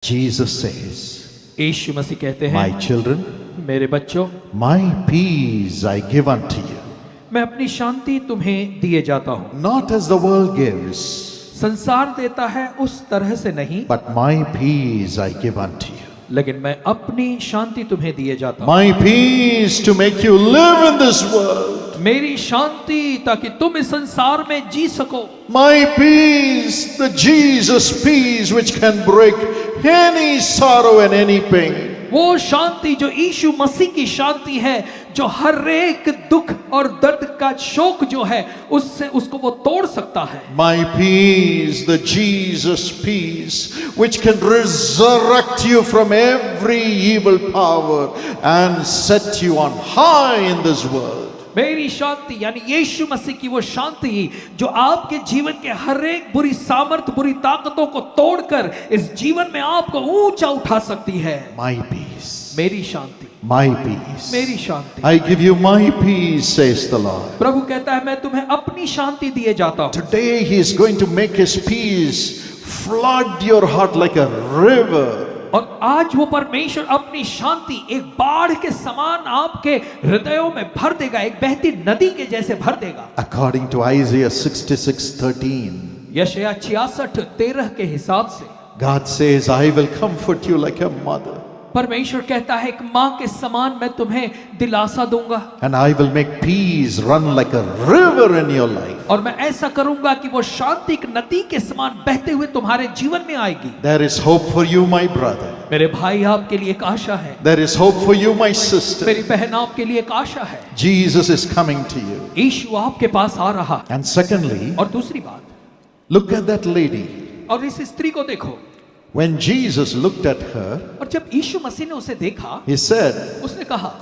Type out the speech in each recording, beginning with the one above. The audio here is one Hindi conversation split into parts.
Jesus says, यीशु मसीह कहते हैं, My children, मेरे बच्चों, my peace I give unto you, मैं अपनी शांति तुम्हें दिए जाता हूँ। not as the world gives, संसार देता है उस तरह से नहीं, but my peace I give unto you. लेकिन मैं अपनी शांति तुम्हें दिए जाता हूँ। My peace to make you live in this world. मेरी शांति ताकि तुम इस संसार में जी सको। My peace, the Jesus peace which can break any sorrow and any pain. वो शांति जो यीशु मसीह की शांति है, जो हर एक दुख और दर्द का शोक जो है उससे उसको वो तोड़ सकता है। My peace, the Jesus peace which can resurrect you from every evil power and set you on high in this world. मेरी शांति यानी यीशु मसीह की वो शांति जो आपके जीवन के हर एक बुरी सामर्थ, बुरी ताकतों को तोड़कर इस जीवन में आपको ऊंचा उठा सकती है। My peace, मेरी शांति, my peace. मेरी शांति। I give you my peace, says the Lord. प्रभु कहता है मैं तुम्हें अपनी शांति दिए जाता हूँ। Today he is going to make his peace flood your heart like a river. और आज वो परमेश्वर अपनी शांति एक बाढ़ के समान आपके हृदयों में भर देगा, एक बहती नदी के जैसे भर देगा। According to Isaiah 66:13, यशायाह 66:13 के हिसाब से God says, I will comfort you like a mother, परमेश्वर कहता है एक माँ के समान मैं तुम्हें दिलासा दूंगा and I will make peace run like a river in your life. और मैं ऐसा करूंगा कि वो शांति एक नदी के समान बहते हुए तुम्हारे जीवन में आएगी। There is hope for you, my brother. मेरे भाई आपके लिए एक आशा है, There is hope for you, my sister. मेरी बहन आपके लिए एक आशा है। Jesus is coming to you. यीशु आपके पास आ रहा। And secondly, और दूसरी बात, look at that lady. और इस स्त्री को देखो। When Jesus looked at her, और जब यीशु मसीह ने उसे देखा, he said, उसने कहा,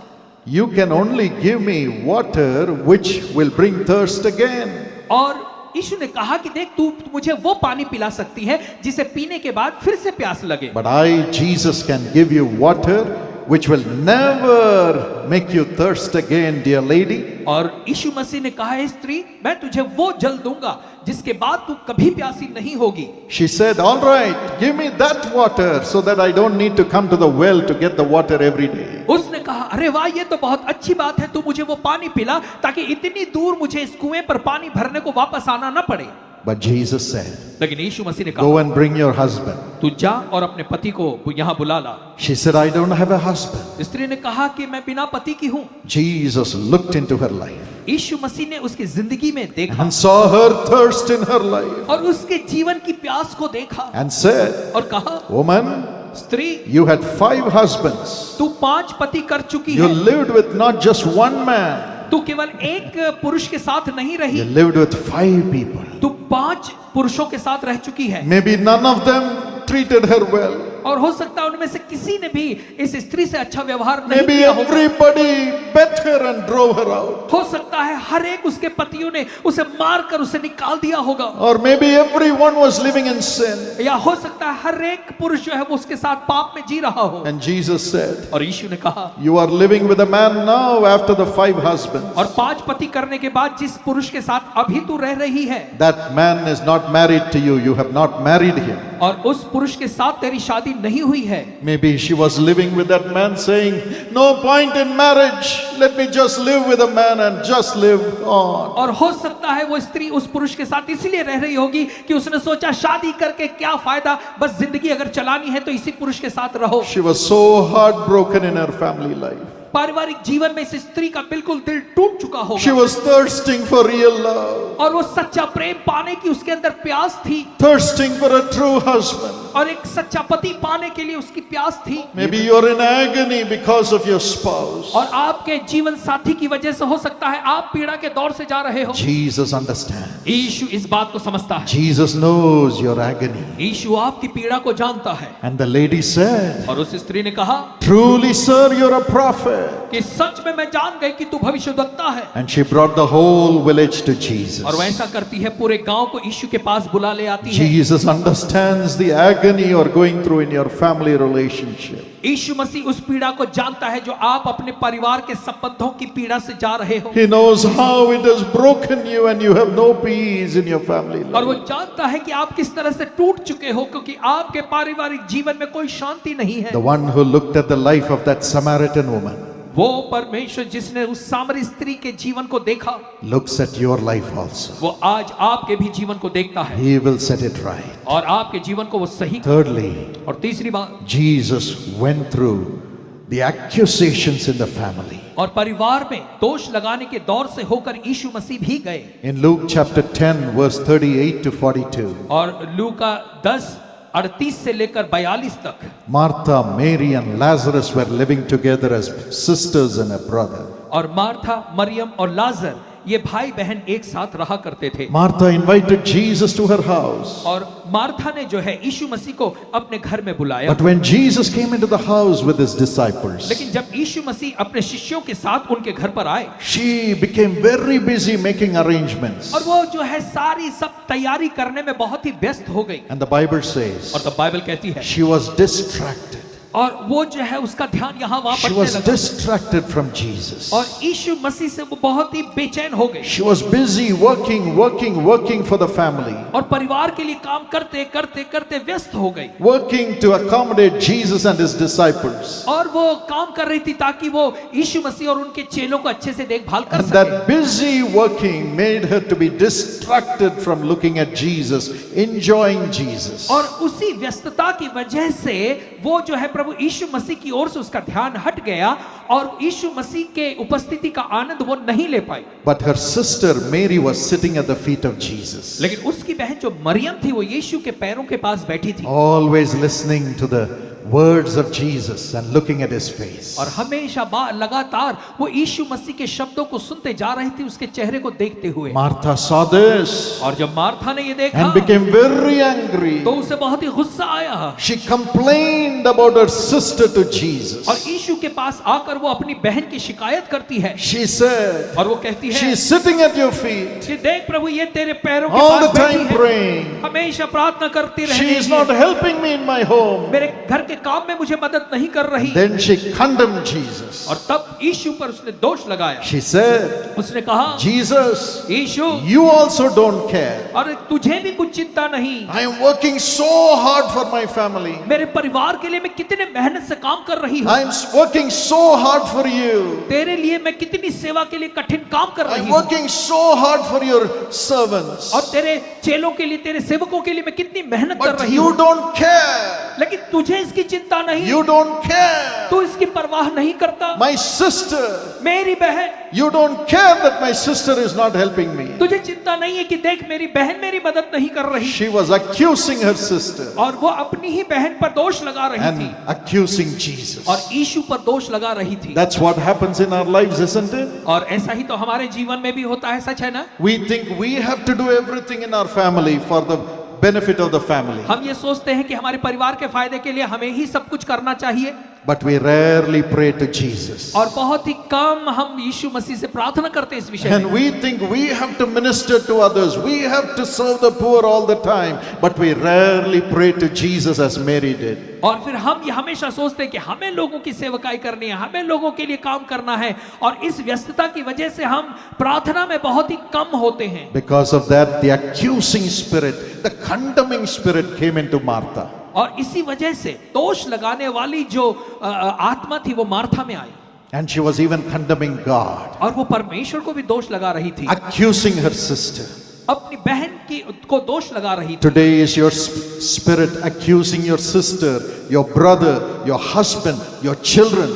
You can only give me water which will bring thirst again. और यीशु ने कहा कि देख तू मुझे वो पानी पिला सकती है जिसे पीने के बाद फिर से प्यास लगे। But I, Jesus, can give you water which will never make you thirst again, dear lady. और यीशु मसीह ने कहा, स्त्री मैं तुझे वो जल दूंगा जिसके बाद तू कभी प्यासी नहीं होगी। She said, All right, give me that water so that I don't need to come to the well to get the water every day. उसने कहा, अरे वाह ये तो बहुत अच्छी बात है, तू मुझे वो पानी पिला ताकि इतनी दूर मुझे इस कुएं पर पानी भरने को वापस आना न पड़े। But Jesus said, लेकिन यीशु मसीह ने Go कहा, and bring your husband. तू जा और अपने पति को यहाँ बुला ला। She said, I don't have a husband. स्त्री ने कहा कि मैं बिना पति की हूँ। Jesus looked into her life यीशु मसीह ने उसकी जिंदगी में देखा and saw her thirst in her life और उसके जीवन की प्यास को देखा and said, और कहा, Woman, स्त्री you had 5 husbands. तू 5 पति कर चुकी You है, lived with not just one man. तू केवल एक पुरुष के साथ नहीं You रही, lived with 5 people. तू 5 पुरुषों के साथ रह चुकी है। Maybe none of them treated her well. और हो सकता है उनमें से किसी ने भी इस स्त्री से अच्छा व्यवहार नहीं Maybe किया होगा। everybody bet her and drove her out. हो सकता है हर एक उसके पतियों ने उसे मारकर उसे निकाल दिया होगा। Or maybe everyone was living in sin. या हो सकता है हर एक पुरुष जो है वो उसके साथ पाप में जी रहा हो। And Jesus said, और यीशु ने कहा, You are living with a man now after the 5 husbands. और 5 पति करने के बाद जिस पुरुष के साथ अभी तू रह रही है, That man is not married to you. You have not married him. और उस पुरुष के साथ तेरी शादी नहीं हुई है। Maybe she was living with that man saying, No point in marriage. Let me just live with a man and just live on. और हो सकता है वो स्त्री उस पुरुष के साथ इसलिए रह रही होगी कि उसने सोचा शादी करके क्या फायदा, बस जिंदगी अगर चलानी है तो इसी पुरुष के साथ रहो। She was so heartbroken in her family life. पारिवारिक जीवन में इस स्त्री का बिल्कुल दिल टूट चुका She होगा was thirsting for real love, और वो सच्चा प्रेम पाने की उसके अंदर प्यास थी thirsting for a true husband. और एक सच्चा पति पाने के लिए उसकी प्यास थी। Maybe you're in agony because of your spouse. और आपके जीवन साथी की वजह से हो सकता है आप पीड़ा के दौर से जा रहे हो। Jesus understands. यीशु इस बात को समझता है, Jesus knows your agony. यीशु आपकी पीड़ा को जानता है। And the lady said, और उस स्त्री ने कहा, Truly, sir, you're a prophet. prophet. कि सच में मैं जान गई कि तू भविष्यद्वक्ता है। And she brought the whole village to और Jesus. वैसा करती है, पूरे गांव को यीशु के पास बुला ले आती है। Jesus understands the agony you're going through in your family relationship. यीशु मसीह उस पीड़ा को जानता है जो आप अपने परिवार के संबंधों की पीड़ा से जा रहे हो। He knows how it has broken you and you have no peace in your family और वो life. जानता है कि आप किस तरह से टूट चुके हो, क्योंकि आपके पारिवारिक जीवन में कोई शांति नहीं है। The one who looked at the life of that Samaritan woman वो परमेश्वर जिसने उस सामरी स्त्री के जीवन को देखा, looks at your life also. वो आज आपके भी जीवन को देखता है He will set it right. और आपके जीवन को वो सही। Thirdly, और तीसरी बात, Jesus went through the accusations in the family. और परिवार में दोष लगाने के दौर से होकर यीशु मसीह भी गए। In Luke chapter 10 verse 38 to 42, और लूका 10:38 से लेकर 42 तक, Martha, Mary and Lazarus were living together as sisters and a brother. और मार्था, मरियम और लाजर ये भाई बहन एक साथ रहा करते थे। Martha invited Jesus to her house. और मार्था ने जो है यीशु मसीह को अपने घर में बुलाया। But when Jesus came into the house with his disciples, लेकिन जब यीशु मसीह अपने शिष्यों के साथ उनके घर पर आए, she became very busy making arrangements. और वो जो है सारी सब तैयारी करने में बहुत ही व्यस्त हो गई। And the Bible says और तो बाइबल कहती है, she was distracted. और वो जो है उसका ध्यान यहाँ वहां She बढ़ने was लगा, distracted from Jesus. और यीशु मसीह से वो बहुत ही बेचैन हो गई। She was busy working for the family, और परिवार के लिए काम करते करते करते व्यस्त हो गई। working to accommodate Jesus and his disciples. और वो काम कर रही थी ताकि वो यीशु मसीह और उनके चेलों को अच्छे से देखभाल कर And सके। that busy working made her to be distracted from looking at Jesus, enjoying Jesus. और उसी व्यस्तता की वजह से वो जो है प्रभु यीशु मसीह की ओर से उसका ध्यान हट गया और यीशु मसीह के उपस्थिति का आनंद वो नहीं ले पाई। But her sister Mary was sitting at the feet of Jesus, लेकिन उसकी बहन जो मरियम थी वो यीशु के पैरों के पास बैठी थी always listening to the words of Jesus and looking at his face. और हमेशा लगातार वो यीशु मसीह के शब्दों को सुनते जा रही थी, उसके चेहरे को देखते हुए। Martha saw this और जब मार्था ने ये देखा and became very angry. तो उसे बहुत ही गुस्सा आया She complained about her sister to Jesus. और यीशु के पास आकर वो अपनी बहन की शिकायत करती है। She said, और वो कहती है, she's sitting at your feet कि देख प्रभु ये तेरे पैरों के all the पास बैठी time है, praying. हमेशा प्रार्थना करती She रहती is है, not helping me in my home. मेरे घर के काम में मुझे मदद नहीं कर रही। Then she condemned Jesus. और तब यीशु पर उसने दोष लगाया। She said, उसने कहा, Jesus, Yeshu you also don't care. और तुझे भी कुछ चिंता नहीं, I am working so hard for my family. मेरे परिवार के लिए मैं कितने मेहनत से काम कर रही हूँ, I am working so hard for you. तेरे लिए मैं कितनी सेवा के लिए कठिन काम कर I रही am हूँ, working so hard for your servants. और तेरे चेलों के लिए, तेरे सेवकों के लिए मैं कितनी मेहनत कर But रही you हूँ, don't care. लेकिन तुझे इसकी चिंता नहीं, You don't care. तू इसकी परवाह नहीं करता। My sister, मेरी बहन, you don't care that my sister is not helping me. तुझे चिंता नहीं है कि देख मेरी बहन मेरी मदद नहीं कर रही। She was accusing her sister और वो अपनी ही बहन पर दोष लगा रही and थी accusing Jesus. और यीशु पर दोष लगा रही थी। That's what happens in our lives, isn't it? और ऐसा ही तो हमारे जीवन में भी होता है, सच है ना? We think we have to do everything in our family for the benefit of the family. हम ये सोचते हैं कि हमारे परिवार के फायदे के लिए हमें ही सब कुछ करना चाहिए, But we rarely pray to Jesus. और बहुत ही कम हम यीशु मसीह से प्रार्थना करते हैं इस विषय And में। we think we have to minister to others. We have to serve the poor all the time. But we rarely pray to Jesus as Mary did. और फिर हम ये हमेशा सोचते हैं कि हमें लोगों की सेवकाई करनी है, हमें लोगों के लिए काम करना है, और इस व्यस्तता की वजह से हम प्रार्थना में बहुत ही कम होते हैं। Because of that, the accusing spirit, the condemning spirit came into Martha. और इसी वजह से दोष लगाने वाली जो आत्मा थी वो मार्था में आई, And she was even condemning God, और वो परमेश्वर को भी दोष लगा रही थी, accusing her sister. अपनी बहन की को दोष लगा रही थी। Today is your spirit accusing your sister, your brother, your husband, your children.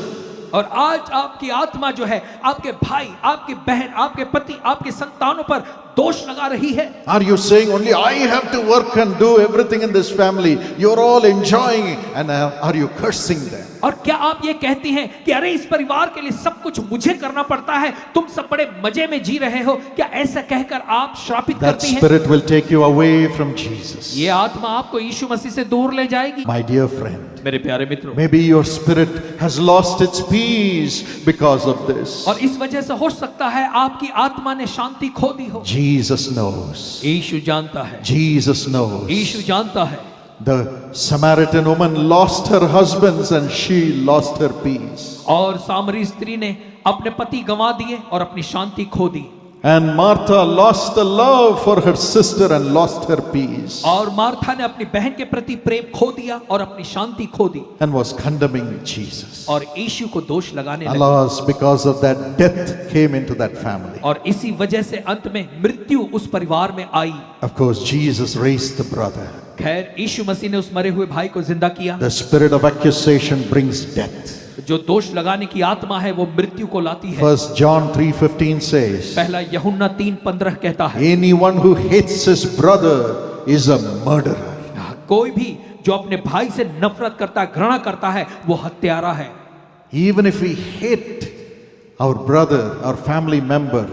और आज आपकी आत्मा जो है आपके भाई, आपकी बहन, आपके पति, आपके संतानों पर दोष लगा रही है? Are you saying only I have to work and do everything in this family? You're all enjoying and are you cursing them? और क्या आप ये कहती हैं कि अरे इस परिवार के लिए सब कुछ मुझे करना पड़ता है, तुम सब बड़े मजे में जी रहे हो? क्या ऐसा कहकर आप श्रापित That करती हैं? spirit will take you away from Jesus. ये आत्मा आपको यीशु मसीह से दूर ले जाएगी। My dear friend, मेरे प्यारे मित्रों, maybe your spirit has lost its peace because of this. और इस वजह से हो सकता है आपकी आत्मा ने शांति खो दी हो। Jesus knows. यीशु जानता है, Jesus knows. यीशु जानता है। The Samaritan woman lost her husbands and she lost her peace. और सामरी स्त्री ने अपने पति गंवा दिए और अपनी शांति खो दी। And Martha lost the love for her sister and lost her peace. और मार्था ने अपनी बहन के प्रति प्रेम खो दिया और अपनी शांति खो दी And was condemning Jesus. और यीशु को दोष लगाने लगी। Alas, because of that, death came into that family. और इसी वजह से अंत में मृत्यु उस परिवार में आई। Of course, Jesus raised the brother. खैर यीशु मसीह ने उस मरे हुए भाई को जिंदा किया। The spirit of accusation brings death. जो दोष लगाने की आत्मा है वो मृत्यु को लाती है। 1 John 3:15 says, पहला यूहन्ना 3:15 कहता है, anyone who hates his brother is a murderer. कोई भी जो अपने भाई से नफरत करता है, घृणा करता है, वो हत्यारा है। Even if we hate our brother or family member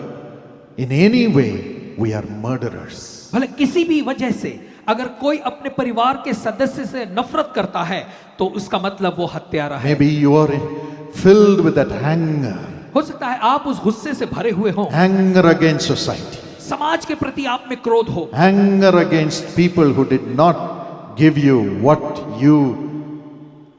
in any way, we are murderers. भले किसी भी वजह से अगर कोई अपने परिवार के सदस्य से नफरत करता है तो उसका मतलब वो हत्यारा है। Maybe you are filled with that anger, हो सकता है आप उस गुस्से से भरे हुए हो, anger against society, समाज के प्रति आप में क्रोध हो, anger against people who did not give you what you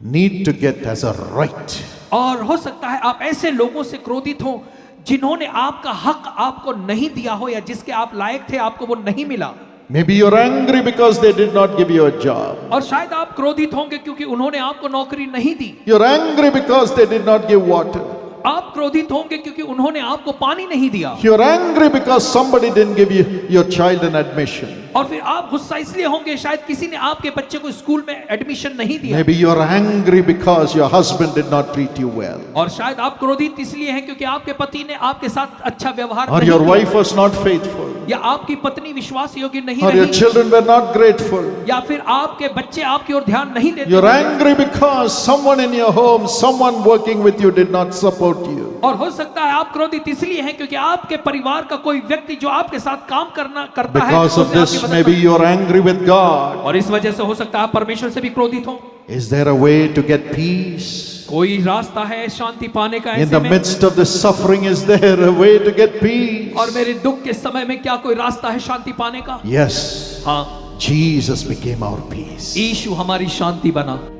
need to get as a right. और हो सकता है आप ऐसे लोगों से क्रोधित हो जिन्होंने आपका हक आपको नहीं दिया हो या जिसके आप लायक थे आपको वो नहीं मिला। Maybe you're angry because they did not give you a job. और शायद आप क्रोधित होंगे क्योंकि उन्होंने आपको नौकरी नहीं दी। You're angry because they did not give water. आप क्रोधित होंगे क्योंकि उन्होंने आपको पानी नहीं दिया। You're angry because somebody didn't give you your child an admission. और फिर आप गुस्सा इसलिए होंगे शायद किसी ने आपके बच्चे को स्कूल में एडमिशन नहीं दिया। Maybe you're angry because your husband did not treat you well. और शायद आप क्रोधित इसलिए हैं क्योंकि आपके पति ने आपके साथ अच्छा व्यवहार Or नहीं your किया। wife was not faithful. या आपकी पत्नी विश्वास योग्य नहीं Or your रही, children were not grateful. या फिर आपके बच्चे आपकी ओर ध्यान नहीं देते। You're angry because someone in your home, someone working with you did not support you. और हो सकता है आप क्रोधित इसलिए हैं क्योंकि आपके परिवार का कोई व्यक्ति जो आपके साथ काम करता है Because of उसने आपकी this, मदद maybe नहीं- you're angry with God. और इस वजह से हो सकता है आप परमेश्वर से भी क्रोधित हो। Is there a way to get peace? कोई रास्ता है शांति पाने का In ऐसे the में? midst of the suffering, is there a way to get peace? और मेरे दुख के समय में क्या कोई रास्ता है शांति पाने का? Yes, हाँ, Jesus became our peace. यीशु हमारी शांति बना।